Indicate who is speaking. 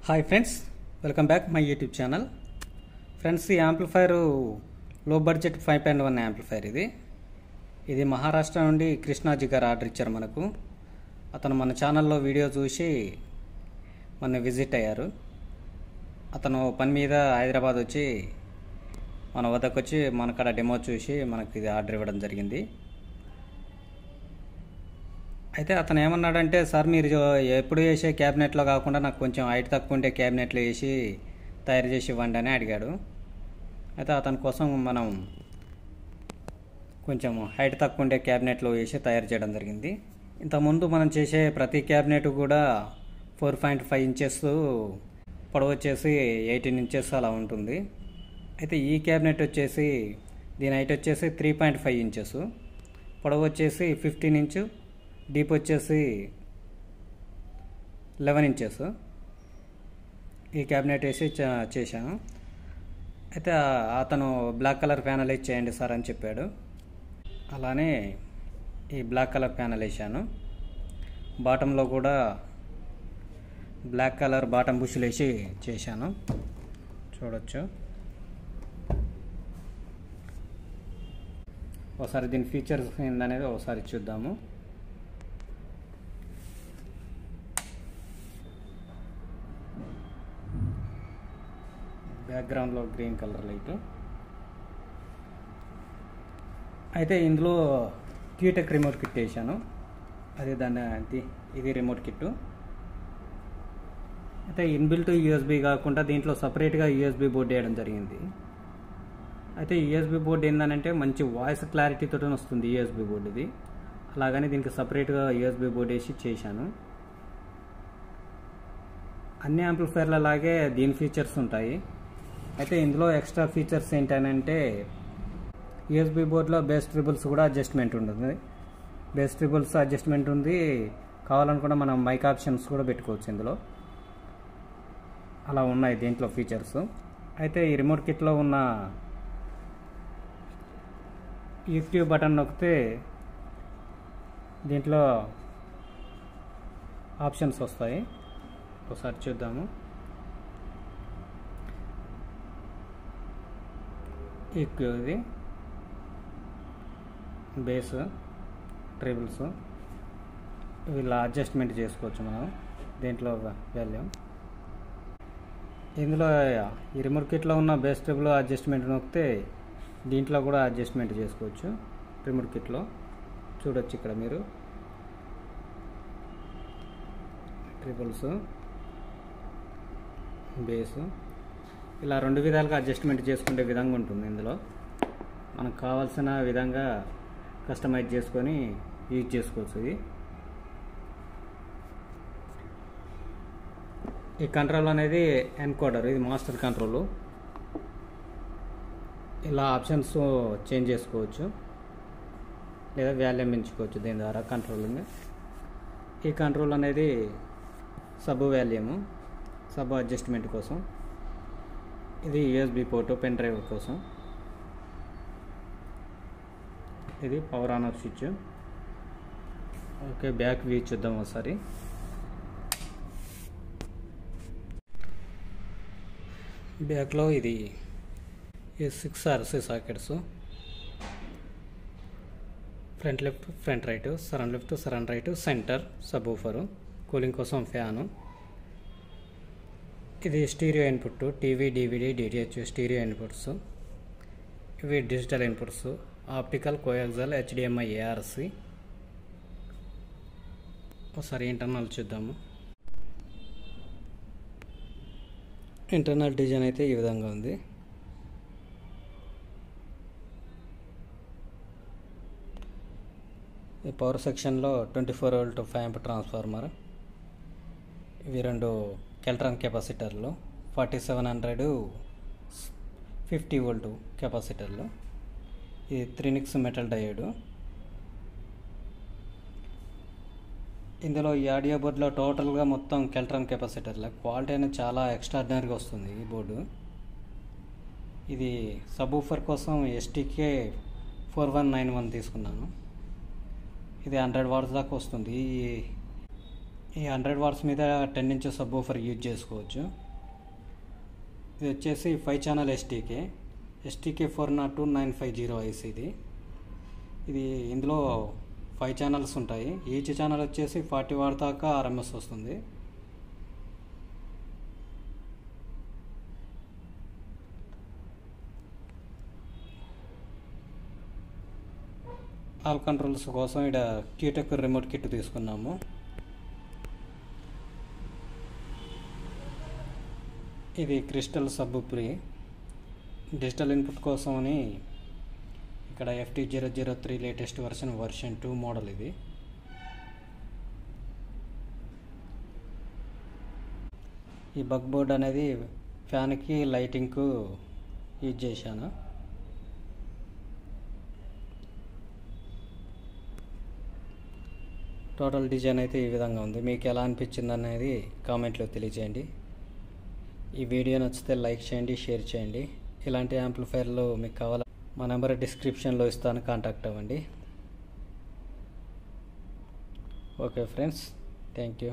Speaker 1: Hi friends, welcome back my YouTube channel. Friends, ఈ amplifier లో budget 5.1 amplifier ఇది మహారాష్ట్ర నుండి కృష్ణాజీ గారు ఆర్డర్ ఇచ్చారు మనకు. అతను మన ఛానల్లో వీడియో చూసి మన విజిట్ అయ్యారు. అతను పని మీద హైదరాబాద్ వచ్చి మన వద్దకు వచ్చి మనకాడ డెమో చూసి మనకు ఇది ఆర్డర్ ఇవ్వడం జరిగింది. అయితే అతను ఏమన్నాడంటే, సార్ మీరు ఎప్పుడు వేసే క్యాబినెట్లో కాకుండా నాకు కొంచెం హైట్ తక్కువ ఉండే క్యాబినెట్లో వేసి తయారు చేసి ఇవ్వండి అని అడిగాడు. అయితే అతని కోసం మనం కొంచెం హైట్ తక్కువ ఉండే క్యాబినెట్లో వేసి తయారు చేయడం జరిగింది. ఇంతకుముందు మనం చేసే ప్రతి క్యాబినెట్ కూడా 4.5 ఇంచెస్ పొడవు వచ్చేసి 18 ఇంచెస్ అలా ఉంటుంది. అయితే ఈ క్యాబినెట్ వచ్చేసి దీని హైట్ వచ్చేసి 3.5 ఇంచెస్, పొడవు వచ్చేసి 15 ఇంచు, డీప్ వచ్చేసి 11 ఇంచెస్ ఈ క్యాబినెట్ వేసి చేశాను. అయితే అతను బ్లాక్ కలర్ ప్యానల్ వేసి చేయండి సార్ అని చెప్పాడు. అలానే ఈ బ్లాక్ కలర్ ప్యానల్ వేసాను. బాటంలో కూడా బ్లాక్ కలర్ బాటం బుష్లు వేసి చేశాను, చూడొచ్చు. ఒకసారి దీని ఫీచర్స్ ఏందనేది ఒకసారి చూద్దాము. బ్యాక్గ్రౌండ్లో గ్రీన్ కలర్ లైట్. అయితే ఇందులో క్యూటెక్ రిమోట్ కిట్ వేసాను. అదే ఇది రిమోట్ కిట్టు. అయితే ఇన్బిల్ట్ యూఎస్బి కాకుండా దీంట్లో సపరేట్గా యూఎస్బి బోర్డు వేయడం జరిగింది. అయితే యూఎస్బి బోర్డు ఏంటంటే మంచి వాయిస్ క్లారిటీతో వస్తుంది యూఎస్బి బోర్డు ఇది. అలాగని దీనికి సపరేట్గా యూఎస్బి బోర్డు వేసి చేశాను. అన్ని యాంప్లిఫైర్ల లాగే దీని ఫీచర్స్ ఉంటాయి. అయితే ఇందులో ఎక్స్ట్రా ఫీచర్స్ ఏంటంటే యూఎస్బి బోర్డులో బేస్ ట్రిబుల్స్ కూడా అడ్జస్ట్మెంట్ ఉంటుంది. బేస్ ట్రిబుల్స్ అడ్జస్ట్మెంట్ ఉంది. కావాలనుకున్న మనం మైక్ ఆప్షన్స్ కూడా పెట్టుకోవచ్చు ఇందులో. అలా ఉన్నాయి దీంట్లో ఫీచర్స్. అయితే ఈ రిమోట్ కిట్లో ఉన్న యూట్యూబ్ బటన్ నొక్కితే దీంట్లో ఆప్షన్స్ వస్తాయి. ఒకసారి చూద్దాము. ఈక్యూ, ఇది బేస్, ట్రిబుల్స్ ఇలా అడ్జస్ట్మెంట్ చేసుకోవచ్చు మనం దీంట్లో వాల్యూ. ఇందులో ఈ రిమోట్ కిట్లో ఉన్న బేస్ ట్రిబుల్ అడ్జస్ట్మెంట్ నొక్కితే దీంట్లో కూడా అడ్జస్ట్మెంట్ చేసుకోవచ్చు. రిమోట్ కిట్లో చూడొచ్చు ఇక్కడ మీరు ట్రిబుల్స్, బేసు ఇలా రెండు విధాలుగా అడ్జస్ట్మెంట్ చేసుకునే విధంగా ఉంటుంది. ఇందులో మనకు కావాల్సిన విధంగా కస్టమైజ్ చేసుకొని యూజ్ చేసుకోవచ్చు. ఈ కంట్రోల్ అనేది ఎన్కోడర్, ఇది మాస్టర్ కంట్రోల్. ఇలా ఆప్షన్స్ చేంజ్ చేసుకోవచ్చు లేదా వాల్యూమ్ పెంచుకోవచ్చు దీని ద్వారా కంట్రోలింగ్. ఈ కంట్రోల్ అనేది సబ్ వాల్యూము, సబ్ అడ్జస్ట్మెంట్ కోసం. ఇది యూఎస్బి పోర్టు, పెన్ డ్రైవ్ కోసం. ఇది power on off switch. Okay, back view చూద్దాం ఒకసారి. బ్యాక్లో ఇది 6 RC sockets, front left, front right, surround left, surround right, centre, sub woofer, cooling కోసం ఫ్యాను. ఇది stereo input, TV, DVD, DTH stereo inputs. ఇవి digital inputs, optical, coaxial, HDMI, ARC. ఒకసారి internal చూద్దాము. Internal design అయితే ఈ విధంగా ఉంది. ఈ పవర్ సెక్షన్లో 24 వోల్ట్ 5 ఆంప్ ట్రాన్స్ఫార్మర్. ఇవి రెండు కెల్ట్రాన్ కెపాసిటర్లు, 4700 50 వోల్ట్ కెపాసిటర్లు. ఇది త్రినిక్స్ మెటల్ డయోడ్. ఇందులో ఈ ఆడియో బోర్డులో టోటల్గా మొత్తం కెల్ట్రాన్ కెపాసిటర్ల క్వాలిటీ అనేది చాలా ఎక్స్ట్రాడినరీగా వస్తుంది ఈ బోర్డు. ఇది సబ్ ఊఫర్ కోసం STK 4191 తీసుకున్నాను. ఇది 100 వాట్స్ దాకా వస్తుంది. ఈ 100 వాట్స్ మీద 10 ఇంచెస్ సబ్ వూఫర్ యూజ్ చేసుకోవచ్చు. ఇది వచ్చేసి 5 ఛానల్ ఎస్టీకే 402950 ఐసి ఇది ఇందులో 5 ఛానల్స్ ఉంటాయి. ఈచ్ ఛానల్ వచ్చేసి 40 వాట్ దాకా ఆర్ఎంఎస్ వస్తుంది. ఆల్ కంట్రోల్స్ కోసం ఇక్కడ క్యూటెక్ రిమోట్ కిట్ తీసుకున్నాము. ఇది crystal sub pre digital input కోసం అని ఇక్కడ FT003 లేటెస్ట్ వర్షన్ 2 మోడల్ ఇది. ఈ బగ్ బోర్డ్ అనేది ఫ్యాన్కి లైటింగ్కు యూజ్ చేశాను. టోటల్ డిజైన్ అయితే ఈ విధంగా ఉంది. మీకు ఎలా అనిపించింది అనేది కామెంట్లో తెలియజేయండి. ఈ వీడియో నచ్చితే లైక్ చేయండి, షేర్ చేయండి. ఇలాంటి యాంప్లిఫైర్లు మీకు కావాలా మా నెంబర్ డిస్క్రిప్షన్లో ఇస్తాను, కాంటాక్ట్ అవ్వండి. Okay friends, thank you.